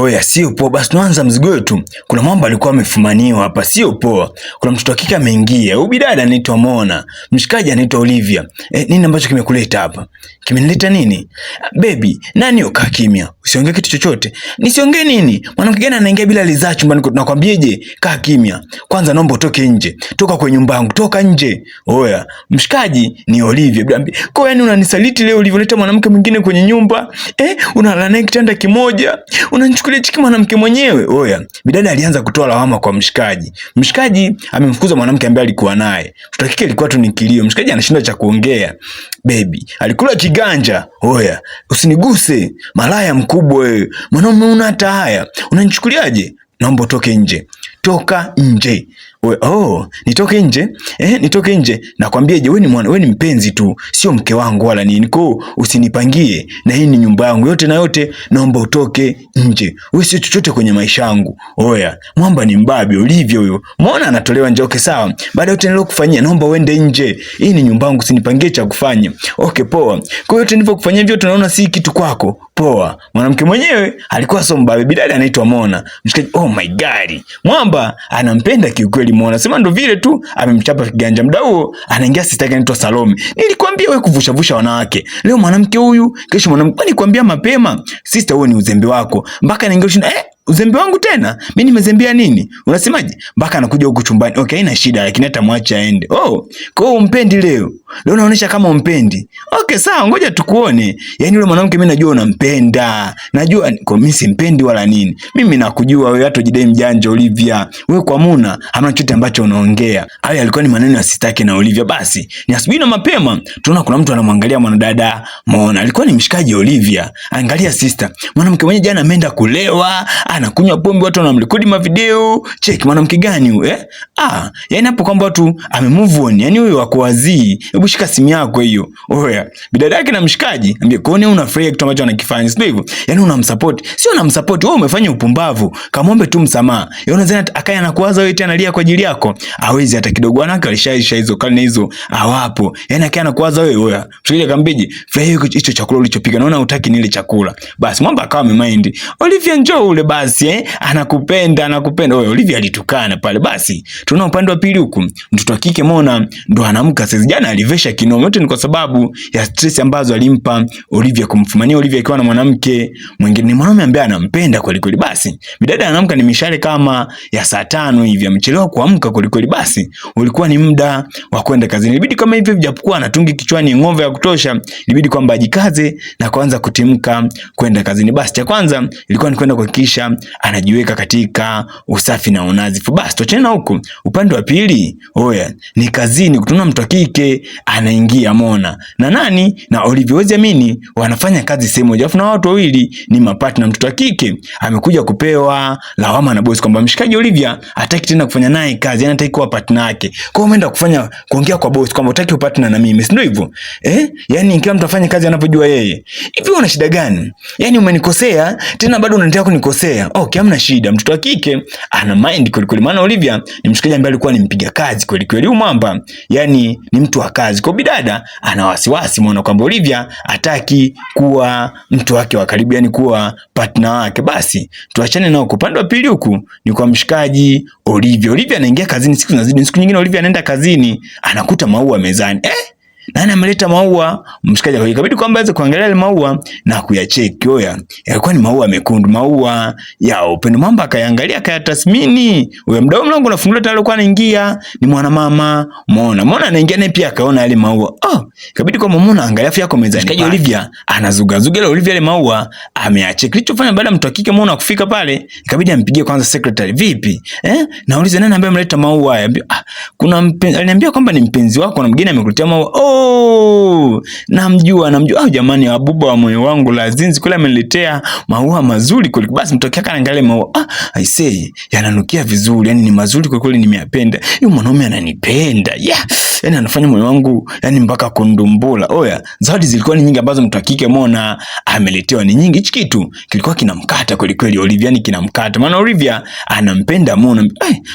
Oya, sio poa. Basi tuanza mzigo wetu. Kuna mambo alikuwa amefumaniwa hapa, sio poa. Kuna mtoto wa kike ameingia. Huyu bidada anaitwa Mona. Mshikaji anaitwa Olivia. Nini ambacho kimekuleta hapa? Kimenileta nini? Baby, nani ukaa kimya? Usiongee kitu chochote. Nisiongee nini? Mwanamke gani anaingia bila ridhaa chumbani kwetu? Nakwambieje? Kaa kimya. Kwanza naomba utoke nje. Toka kwenye nyumba yangu, toka nje. Oya, mshikaji ni Olivia. Kwa yani unanisaliti leo ulivyoleta mwanamke mwingine kwenye nyumba? Unalala naye kitanda kimoja. Unanichukulia chiki mwanamke mwenyewe. Oya, bidada alianza kutoa lawama kwa mshikaji. Mshikaji amemfukuza mwanamke ambaye alikuwa naye. Mtoto kike alikuwa tu ni kilio. Mshikaji anashindwa cha kuongea. Baby, alikula kiganja. Oya, usiniguse. Malaya mkubwa wewe. Mwanaume una hata haya. Unanichukuliaje? Naomba utoke nje. Toka nje. Nitoke nje? Nitoke nje. Nakwambieje, wewe ni mpenzi tu, sio mke wangu wala nini. Kwa usinipangie, na hii ni nyumba yangu yote na yote, naomba utoke nje. Wewe sio chochote kwenye maisha yangu. Oya, mwamba ni mbabe Olivia huyo. Muona anatolewa nje. Okay, sawa. Baada yote nilokufanyia, naomba uende nje. Hii ni nyumba yangu, usinipangie cha kufanya. Okay, poa. Kwa hiyo nilivyokufanyia vyote naona si kitu kwako. Poa. Mwanamke mwenyewe alikuwa so mbabe. Bidada anaitwa Mona. Mshikaji, oh my god. Mwamba anampenda kiukweli Mona. Sema ndo vile tu amemchapa kiganja. Muda huo anaingia sister yake anaitwa Salome. Nilikwambia wewe kuvushavusha wanawake. Leo mwanamke huyu, kesho mwanamke. Nilikwambia mapema. Sister, wewe ni uzembe wako. Mpaka anaingia ushinda uzembe wangu tena? Mimi nimezembea nini? Unasemaje? Mpaka anakuja huku chumbani. Okay, haina shida, lakini hata mwache aende. Kwa hiyo umpendi leo. Leo unaonesha kama umpendi. Okay, sawa, ngoja tukuone. Yaani yule mwanamke mimi najua unampenda. Najua kwa mimi simpendi wala nini. Mimi nakujua wewe, hata ujidai mjanja Olivia. Wewe kwa Muna hamna chochote ambacho unaongea. Haya alikuwa ni maneno ya sitaki na Olivia. Basi, ni asubuhi na mapema. Tunaona kuna mtu anamwangalia mwanadada Mona. Alikuwa ni mshikaji Olivia. Angalia sister. Mwanamke mwenyewe jana ameenda kulewa. Anakunywa pombe, watu wanamrekodi mavideo. Check mwanamke gani huyu? Yaani hapo kwamba watu amemove on. Yaani huyo wako wazii. Hebu shika simu yako hiyo. Oya, bidada yake na mshikaji ambie kuone unafurahia kitu ambacho anakifanya. Sio hivyo? Yaani unamsupport. Sio unamsupport, wewe umefanya upumbavu. Kamwombe tu msamaha. Yeye unadhani akaya anakuwaza wewe tena analia kwa ajili yako? Hawezi hata kidogo. Wanawake walishaisha hizo karne hizo. Hawapo. Yaani akaya anakuwaza wewe. Oya, mshikaji akambeje? Furahia hicho chakula ulichopika. Naona hutaki nile chakula. Basi mwamba akawa amemind. Olivia njoo ule basi, anakupenda. Oya, Olivia alitukana pale. Basi tuna upande wa pili huku. Mtoto wa kike Mona ndo anaamka sasa. Jana alivesha kinoma. Yote ni kwa sababu ya stress ambazo alimpa Olivia, kumfumania Olivia akiwa na mwanamke mwingine. Ni mwanaume ambaye anampenda kweli kweli. Basi bidada anaamka ni mishale kama ya saa 5 hivi. Amechelewa kuamka kweli kweli. Basi ulikuwa ni muda wa kwenda kazini. Ilibidi kama hivyo, japokuwa anatungi kichwani ngove ya kutosha, ilibidi kwamba ajikaze na kuanza kutimka kwenda kazini. Basi cha kwanza ilikuwa ni kwenda kuhakikisha anajiweka katika usafi na unazifu. Basi tuachane huko. Upande wa pili, oya, ni kazini. Kutuna mtu wa kike anaingia Mona na nani na Olivia. Wezi amini wanafanya kazi sehemu moja, afu na watu wawili ni mapartner. Mtoto wa kike amekuja kupewa lawama na boss kwamba mshikaji Olivia hataki tena kufanya naye kazi, anataka kuwa partner yake. Kwa hiyo umeenda kuongea kwa boss kwamba unataka partner na mimi, si ndio hivyo? Yaani kila mtu afanye kazi anapojua yeye. Hivi una shida gani? Yaani umenikosea tena bado unaendelea kunikosea. Okay, hamna shida. Mtoto wa kike ana mind kweli kweli, maana Olivia ni mshikaji ambaye alikuwa ni mpiga kazi kweli kweli. Huyu mwamba yani ni mtu wa kazi. Kwa bidada ana wasiwasi muona kwamba Olivia hataki kuwa mtu wake wa karibu, yani kuwa partner wake. Basi tuachane nao. Kwa upande wa pili huku ni kwa mshikaji Olivia. Olivia anaingia kazini, siku zinazidi, siku nyingine Olivia anaenda kazini anakuta maua mezani. Nani ameleta maua? Mshikaji kwa ikabidi kwamba aweze kuangalia ile maua na kuyacheki. Oya, yalikuwa ni maua mekundu, maua ya upendo. Mwamba akaangalia, akayatathmini. Oya, mdau mlango unafunguliwa, tayari alikuwa anaingia ni mwanamama Mona anaingia naye pia akaona yale maua. Ikabidi kwamba Mona angalia afya yako mezani. Mshikaji Olivia anazuga ile Olivia ile maua ameache. Kilichofanya baada mtu akike Mona kufika pale, ikabidi ampigie kwanza secretary. Vipi? Nauliza nani ambaye ameleta maua haya? Kuna aliniambia kwamba ni mpenzi wako na mgeni amekuletea maua. Namjua. Jamani, abuba wa moyo wangu lazinzi kule ameniletea maua mazuri kweli. Basi mtokea kana angalia maua. I say yananukia vizuri, yani ni mazuri kweli kweli, nimeyapenda. Yule mwanaume ananipenda. Yani anafanya moyo wangu yani mpaka kundumbula. Oya, zawadi zilikuwa ni nyingi ambazo mtu akike Mona ameletewa ni nyingi. Hichi kitu kilikuwa kinamkata kweli kweli Olivia, ni kinamkata. Maana Olivia anampenda Mona.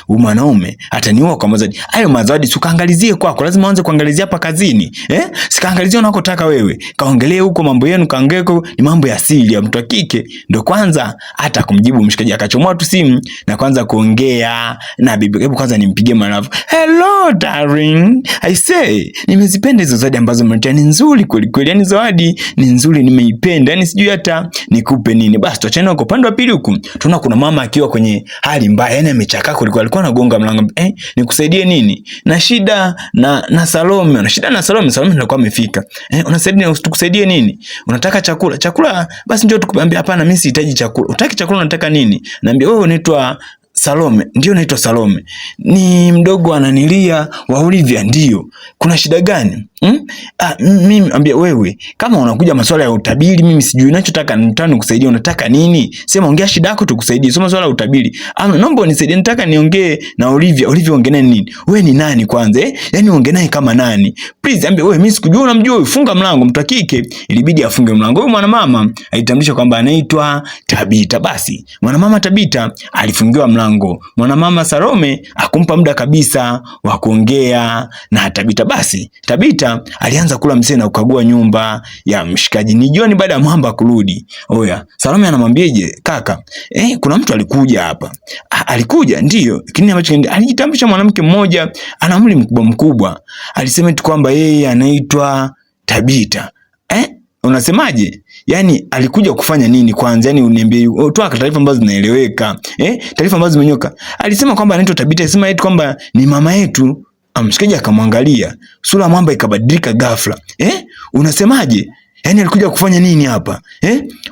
Huyu mwanaume ataniua kwa mazadi. Hayo mazadi ukaangalizie kwako, lazima uanze kuangalizia hapa kazini. nini? Sikaangalizia unakotaka wewe. Kaongelee huko mambo yenu, kaongeko ni mambo ya siri ya mtu wa kike. Ndio kwanza hata kumjibu mshikaji akachomoa tu simu na kwanza kuongea na bibi. Hebu kwanza nimpigie marafu. Hello darling. I say, nimezipenda hizo zawadi ambazo umeniletea, ni nzuri kweli kweli. Yaani zawadi ni nzuri, nimeipenda. Yaani sijui hata nikupe nini. Basi tuachane huko. Upande wa pili huku tunaona kuna mama akiwa kwenye hali mbaya, yaani amechakaa kuliko alikuwa anagonga mlango. Nikusaidie nini? Na shida na Salome. Na shida na Salome. Salome alikuwa amefika. Unasaidia tukusaidie nini? Unataka chakula? Chakula basi njoo tukuambia. Hapana, mimi sihitaji chakula. Utaki chakula, unataka nini? Naambia wewe unaitwa Salome. Ndio naitwa Salome. Ni mdogo ananilia wa Olivia. Ndio. Kuna shida gani? Mimi ambia wewe kama unakuja masuala ya utabiri, mimi sijui ninachotaka, nitani kusaidia. Unataka nini? Sema ongea shida yako tukusaidie. Sio masuala ya utabiri. Naomba unisaidie, nataka niongee na Olivia. Olivia ongea naye nini? Wewe ni nani kwanza? Yaani ongea naye kama nani? Please ambia wewe mimi sikujua, unamjua, funga mlango. Mtu kike ilibidi afunge mlango. Huyu mwanamama alitambulisha kwamba anaitwa Tabita. Basi mwanamama Tabita alifungiwa mlango. Mwanamama Salome akumpa muda kabisa wa kuongea na Tabita. Basi Tabita alianza kula msee na kukagua nyumba ya mshikaji. Ni jioni baada ya mwamba kurudi. Oya, Salome anamwambiaje? Kaka, kuna mtu alikuja hapa. Alikuja ndio. Lakini ambacho alijitambulisha mwanamke mmoja, ana umri mkubwa. Alisema tu kwamba yeye anaitwa Tabita. Unasemaje? Yaani alikuja kufanya nini kwanza? Yaani uniambie, toa taarifa ambazo zinaeleweka. Taarifa ambazo zimenyoka. Alisema kwamba anaitwa Tabita, alisema eti kwamba ni mama yetu. Mshikaji akamwangalia, sura mwamba ikabadilika ghafla. Unasemaje? Yaani alikuja kufanya nini hapa?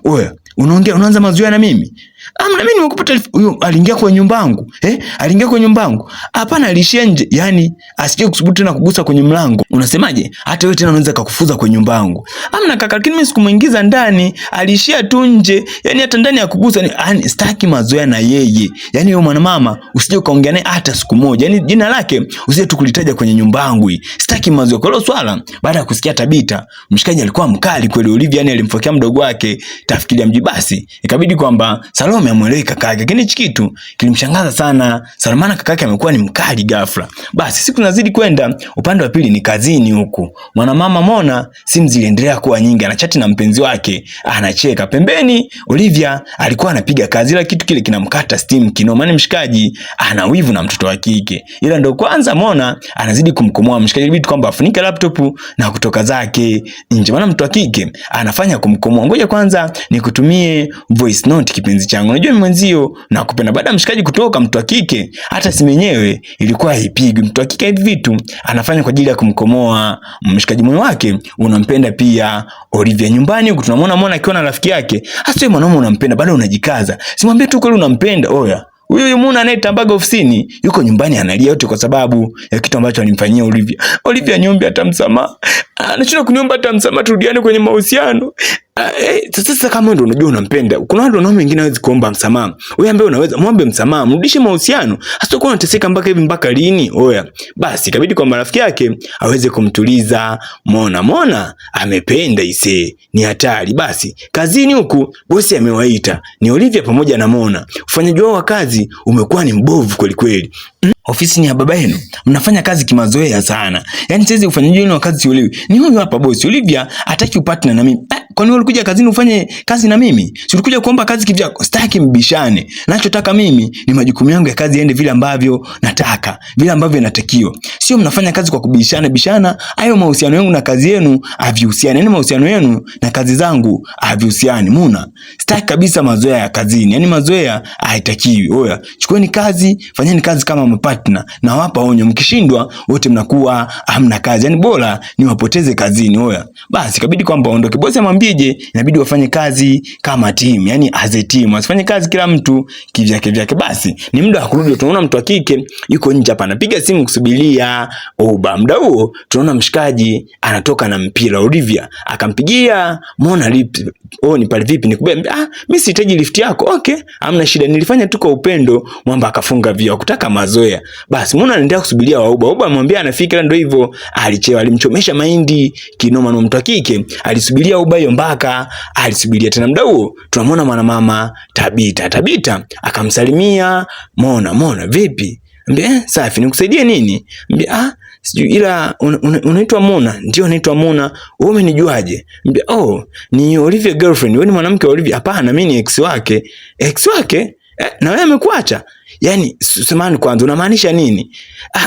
Oya, unaanza mazoea na mimi? Na mimi nimekupa taarifa. Huyo aliingia kwa nyumba yangu. Aliingia kwa nyumba yangu. Hapana, alishia nje. Yaani asije kusubutu tena kugusa kwenye mlango. Unasemaje? Hata wewe tena unaweza kukufuza kwa nyumba yangu. Amna kaka, lakini mimi sikumuingiza ndani. Alishia tu nje. Yaani hata ndani ya kugusa ni sitaki mazoea na yeye. Yaani wewe mwanamama usije ukaongea naye hata siku moja. Yaani jina lake usije tukulitaja kwenye nyumba yangu hii. Sitaki mazoea. Kwa hiyo swala baada ya kusikia Tabita, mshikaji alikuwa mkali kweli. Olivia yani alimfokea mdogo wake, tafikiria mji. Basi ikabidi kwamba Salome amuelewe kakake. Lakini hichi kitu kilimshangaza sana Salome, kakake amekuwa ni mkali ghafla. Basi siku nazidi kwenda, upande wa pili ni kazini huku. Mwanamama Mona simu ziliendelea kuwa nyingi, anachati na mpenzi wake, anacheka. Pembeni Olivia alikuwa anapiga kazi, ila kitu kile kinamkata steam kinoma. Maana mshikaji ana wivu na mtoto wa kike. Ila ndo kwanza Mona anazidi kumkomoa mshikaji, ilibidi kwamba afunike laptop na kutoka zake nje. Maana mtoto wa kike anafanya kumkomoa. Ngoja kwanza nikutumie voice note kipenzi changu. Unajua mwenzio na kupenda. Baada mshikaji kutoka, mtu wa kike hata simu yenyewe ilikuwa haipigi. Mtu wa kike hivi vitu anafanya kwa ajili ya kumkomoa mshikaji. Moyo wake unampenda pia Olivia. Nyumbani huko tunamwona Mona akiwa na rafiki yake. Hasa wewe mwanaume unampenda, bado unajikaza. Simwambie tu kweli unampenda. Oya, huyo Mona anayetambaga ofisini yuko nyumbani analia yote kwa sababu ya kitu ambacho alimfanyia Olivia. Olivia niombe hata msamaha. Anashindwa kuniomba hata msamaha, turudiane kwenye mahusiano. Sasa kama ndio unajua unampenda, kuna watu wanaume wengine hawezi kuomba msamaha. Wewe ambaye unaweza muombe msamaha, mrudishe mahusiano. Hasa uko unateseka mpaka lini? Oya, basi ikabidi kwa marafiki yake aweze kumtuliza Mona. Mona amependa ise, ni hatari. Basi kazini huku bosi amewaita, ni Olivia pamoja na Mona. Ufanyaji wao wa kazi umekuwa ni mbovu kweli kweli. Ofisi ni ya baba yenu. Mnafanya kazi kimazoea sana. Yaani siwezi ufanyaji wenu wa kazi siuliwi. Ni huyu hapa bosi. Olivia hataki upartner na mimi. Kwani wewe ulikuja kazini ufanye kazi na mimi? Si ulikuja kuomba kazi kivyako? Sitaki mbishane. Ninachotaka mimi ni majukumu yangu ya kazi yaende vile ambavyo nataka, vile ambavyo inatakiwa. Sio mnafanya kazi kwa kubishana. Hayo mahusiano yangu na kazi yenu havihusiani. Yaani mahusiano yenu na kazi zangu havihusiani. Muna, sitaki kabisa mazoea ya kazini. Yaani mazoea haitakiwi. Oya, chukueni kazi, fanyeni kazi kama partner. Na wapa onyo, mkishindwa wote mnakuwa hamna kazi. Yaani bora niwapoteze kazini. Oya, basi ikabidi kwamba aondoke. Bosi amwambie inabidi wafanye kazi kama team, yani as a team. Wasifanye kazi kila mtu kivyake. Basi ni muda wa kurudi. Tunaona mtu wa kike yuko nje hapa anapiga simu kusubiria Uber. Muda huo tunaona mshikaji anatoka na mpira. Olivia akampigia Mona lift. Ni pale vipi? Nikubeba. Mimi sihitaji lift yako. Okay, hamna shida. Nilifanya tu kwa upendo. Mwamba akafunga vio kutaka mazoea. Basi Mona anaendelea kusubiria Uber. Uber amwambia anafika, ndio hivyo. Alichewa, alimchomesha mahindi kinoma. Na mtu wa kike alisubiria Uber hiyo mpaka alisubiria tena. Muda huo tunamwona mwanamama Tabita akamsalimia Mona. Mona vipi? Safi, nikusaidie nini? Sijui ila unaitwa Mona. Ndio naitwa Mona. Wewe umenijuaje? Mbia, oh, ni Olivia girlfriend. Wewe ni mwanamke wa Olivia? Hapana, mimi ni ex wake. Ex wake? Na wewe amekuacha? Yaani semani kwanza unamaanisha nini?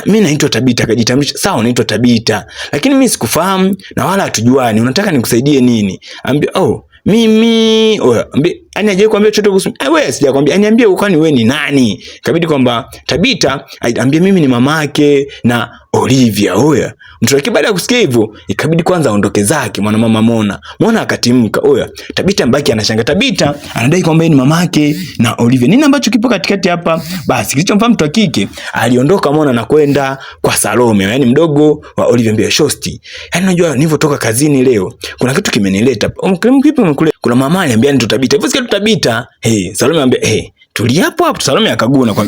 Mimi naitwa Tabita. Akajitambulisha. Sawa, unaitwa Tabita. Lakini mimi sikufahamu na wala hatujuani. Unataka nikusaidie nini? Ambia, oh, mimi ambie yani aje kuambia chochote kuhusu wewe, sijakwambia. Aniambie kwani wewe ni nani? Ikabidi kwamba Tabita ambie mimi ni mamake na Olivia. Oya, mtu wake baada ya kusikia hivyo ikabidi kwanza aondoke zake mwanamama Mona. Mona akatimka. Oya, Tabita mbaki anashanga. Tabita anadai kwamba yeye ni mamake na Olivia. Nini ambacho kipo katikati hapa? Basi kilichomfahamu mtu wa kike, aliondoka Mona na kwenda kwa Salome, yani mdogo wa Olivia. Mbia, shosti, yani unajua nilivyotoka kazini leo kuna kitu kimenileta. Kuna mama aliambia ni Tabita. Hivyo sikia Tabita. Salome ambia tulia hapo. Salome akaguna kwa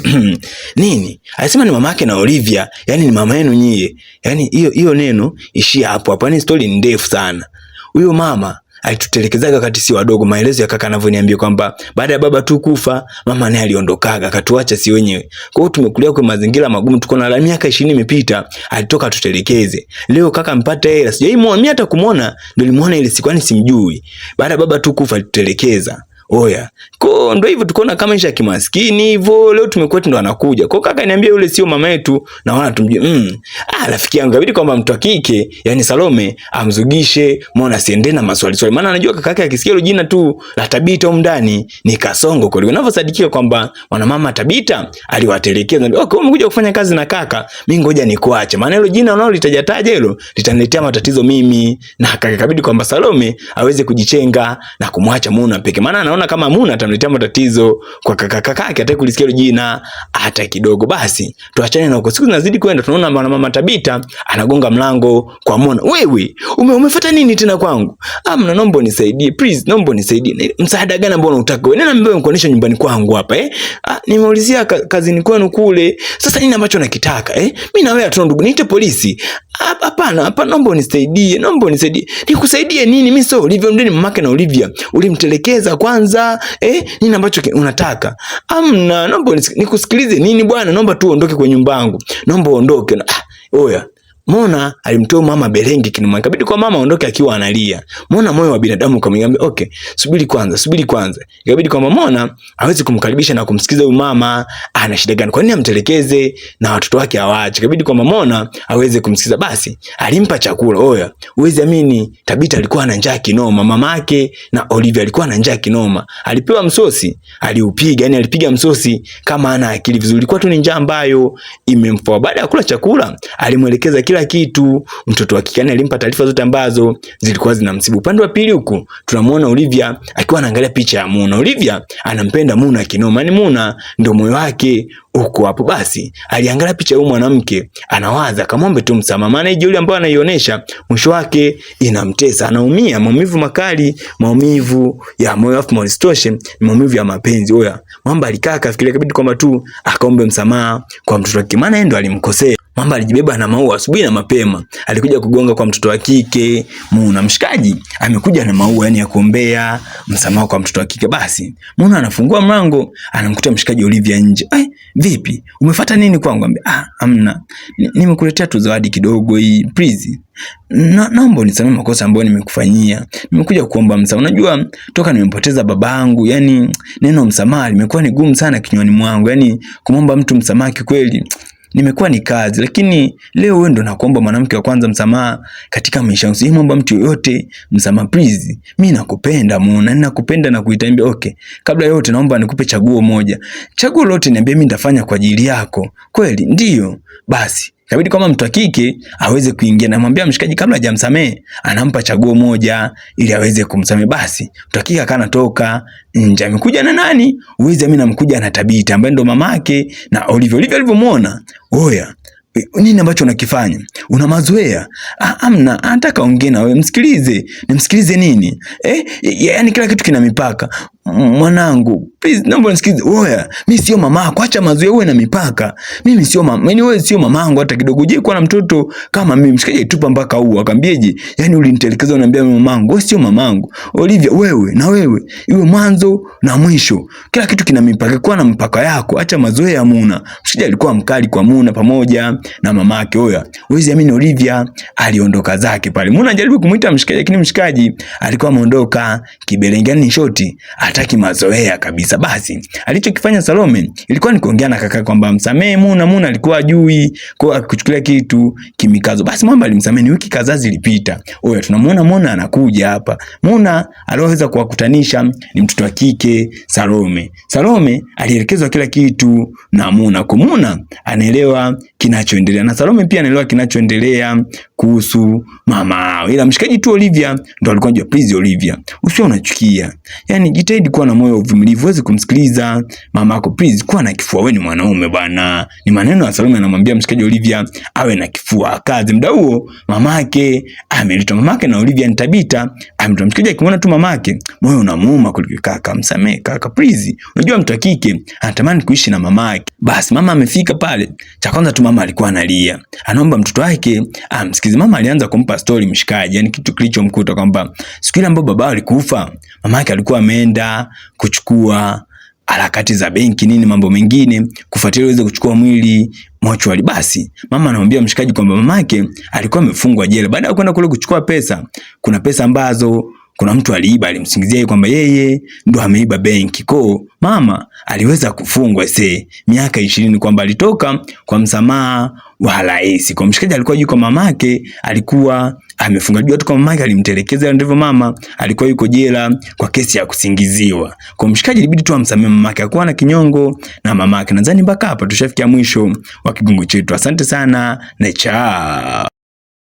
nini? Alisema ni mamake na Olivia, yani ni mama yenu nyie. Yani hiyo neno ishia hapo. Yani story ni ndefu sana. Huyo mama alitutelekezaga wakati si wadogo. Maelezo ya kaka anavyoniambia kwamba baada ya baba tu kufa, mama naye aliondokaga akatuacha si wenyewe. Kwa hiyo tumekulia kwa mazingira magumu, tuko na miaka 20 imepita, alitoka tutelekeze. Leo kaka mpata hela, sijaimwona mimi, hata kumuona ndio nilimuona ile siku, yani simjui. Baada ya baba tu kufa alitutelekeza. Oya, kwa ndio hivyo tukaona kama isha kimaskini hivyo. Leo tumekuwa ndo anakuja. Kwa kaka niambia yule sio mama yetu na wala tumjue. Rafiki yangu inabidi kwamba mtu wa kike, yani Salome, amzugishe Mona siende na maswali swali. Maana anajua kaka yake akisikia hilo jina tu la Tabita huko ndani ni kasongo kwa hivyo unavyosadikia kwamba mwanamama Tabita aliwatelekeza. Okay, umekuja kufanya kazi na kaka, mimi ngoja nikuache. Maana hilo jina unalolitajataja hilo litaniletea matatizo mimi. Na kaka ikabidi kwamba Salome aweze kujichenga na kumwacha Mona peke. Maana anaona kama Mona atamletea matatizo kwa kaka yake, hataki kulisikia hilo jina hata kidogo. Basi tuachane na huko. Siku zinazidi kwenda, tunaona mama Tabita anagonga mlango kwa Mona. Wewe umefuata nini tena kwangu? Naomba unisaidie please, naomba unisaidie. Msaada gani ambao unataka wewe? Nani ambaye unikuonesha nyumbani kwangu hapa nimeulizia kazini kwenu kule. Sasa nini ambacho nakitaka mimi na wewe tu ndugu, niite polisi? Hapana, naomba unisaidie, naomba unisaidie. Nikusaidie nini? Mimi sio Olivia, mdeni mamake na Olivia. Ulimtelekeza kwanza nini ambacho unataka? Naomba nikusikilize nini bwana? Naomba tu uondoke kwenye nyumba yangu. Naomba uondoke. Oya, Mona alimtoa mama Belengi kinuma. Ikabidi kwa mama aondoke akiwa analia. Mona moyo wa binadamu kamwambia, okay, subiri kwanza. Ikabidi kwa Mona hawezi kumkaribisha na kumsikiza huyu mama ana shida gani. Kwa nini amtelekeze na watoto wake hawaache? Ikabidi kwa Mona aweze kumsikiza. Basi alimpa chakula. Oya, uwezi amini, Tabita alikuwa na njaa kinoma. Mamake na Olivia alikuwa na njaa kinoma. Alipewa msosi, aliupiga, yani alipiga msosi kama ana akili vizuri. Ilikuwa tu ni njaa ambayo imempoa. Baada ya kula chakula, alimuelekeza kila kitu. Mtoto wa kike alimpa taarifa zote ambazo zilikuwa zinamsibu. Upande wa pili huku tunamuona Olivia akiwa anaangalia picha ya Mona. Olivia anampenda Mona kinoma, ni Mona ndio moyo wake uko hapo. Basi aliangalia picha ya mwanamke, anawaza kamombe tu msamaha, maana hii yule ambaye anaionyesha mwisho wake inamtesa, anaumia, maumivu makali, maumivu ya moyo, afu monstration, maumivu ya mapenzi. Oya, mamba alikaa akafikiria, kabidi kwamba tu akaombe msamaha kwa mtoto wake, maana yeye ndo alimkosea. Mamba alijibeba na maua asubuhi na mapema. Alikuja kugonga kwa mtoto wa kike. Muna mshikaji amekuja na maua, yani ya kuombea msamaha kwa mtoto wa kike. Basi Muna anafungua mlango, anamkuta mshikaji Olivia nje. Vipi? Umefuata nini kwangu? Hamna. Nimekuletea tu zawadi kidogo hii. Please. Naomba unisamehe makosa ambayo nimekufanyia. Nimekuja kuomba msamaha. Unajua toka nimempoteza babangu, yani neno msamaha limekuwa ni gumu sana kinywani mwangu. Yani kumomba mtu msamaha kweli nimekuwa ni kazi, lakini leo wewe ndo nakuomba mwanamke wa kwanza msamaha katika maisha yangu. Simuomba mtu yote msamaha please. Mimi nakupenda Mona, ninakupenda na kuitambia. Okay, kabla yote naomba nikupe chaguo moja. Chaguo lote niambie, mimi nitafanya kwa ajili yako. Kweli? Ndio. Basi kabidi kama mtu wa kike aweze kuingia, na mwambia mshikaji kabla hajamsamehe anampa chaguo moja ili aweze kumsamehe. Basi mtu wa kike akanatoka nje. Amekuja na nani? Uwezi mimi namkuja na Tabita ambaye ndo mamake na Olivia. Olivia alivyomuona, oya, nini ambacho unakifanya? Una mazoea? Amna, anataka ongea na wewe. Msikilize. Nimsikilize nini? Yani kila kitu kina mipaka. mwanangu, please naomba unisikize. Oya, mimi sio mamako, acha mazoea, uwe na mipaka. Mimi sio mama, yani wewe sio mamangu hata kidogo. Je, kwa na mtoto kama mimi mshikaji tupa mpaka huu. Akamwambieje? Yani ulinitelekeza unaniambia mimi mamangu. Wewe sio mamangu. Olivia, wewe na wewe iwe mwanzo na mwisho. Kila kitu kina mipaka, kwa na mpaka yako. Acha mazoea ya Muna. Mshikaji alikuwa mkali kwa Muna pamoja na mamake. Oya, wewe amini Olivia aliondoka zake pale. Muna anajaribu kumuita mshikaji lakini mshikaji alikuwa ameondoka kibelengani shoti. Hataki mazoea kabisa. Basi alichokifanya Salome ilikuwa ni kuongea na kaka kwamba msamee Muna. Muna alikuwa ajui kwa kuchukulia kitu kimikazo. Basi mama alimsamea, ni wiki kadhaa zilipita. Oya, tunamuona Muna anakuja hapa. Muna aliweza kuwakutanisha ni mtoto wa kike Salome. Salome alielekezwa kila kitu na Muna. Kwa Muna anaelewa kinachoendelea na Salome pia anaelewa kinachoendelea kuhusu mama. Ila mshikaji tu Olivia ndo alikuwa anajua, please Olivia, usiwe unachukia. Yani jitahidi kuwa na moyo wa uvumilivu, uweze kumsikiliza mamako, please kuwa na kifua, wewe ni mwanaume bwana. Ni maneno ya Salome anamwambia mshikaji Olivia awe na kifua kazi. Muda huo mamake ameleta, mamake na Olivia ni Tabita ameleta. Mshikaji akimwona tu mamake moyo unamuuma kuliko kaka, msamee kaka please. Unajua mtu wa kike anatamani kuishi na mamake. Basi mama amefika pale. Cha kwanza tu mama alikuwa analia, anaomba mtoto wake amsikize. Mama alianza kumpa story mshikaji, yani kitu kilichomkuta kwamba siku ile ambapo baba alikufa, mamake alikuwa ameenda kuchukua harakati za benki nini mambo mengine, kufuatilia uweze kuchukua mwili mochwali. Basi mama anamwambia mshikaji kwamba mamake alikuwa amefungwa jela baada ya kwenda kule kuchukua pesa. Kuna pesa ambazo kuna mtu aliiba, alimsingizia kwamba yeye ndo ameiba benki. Kwa mama aliweza kufungwa miaka 20, kwamba alitoka kwa msamaha wa rais. Kwa mshikaji alikuwa yuko mamake alikuwa amefunga juu tu, kwa mamake alimtelekeza, ndivyo mama alikuwa yuko jela kwa kesi ya kusingiziwa. Kwa mshikaji ilibidi tu amsamee mamake, akawa na kinyongo na mamake. Nadhani mpaka hapa tushafikia mwisho wa kigongo chetu. Asante sana na chao.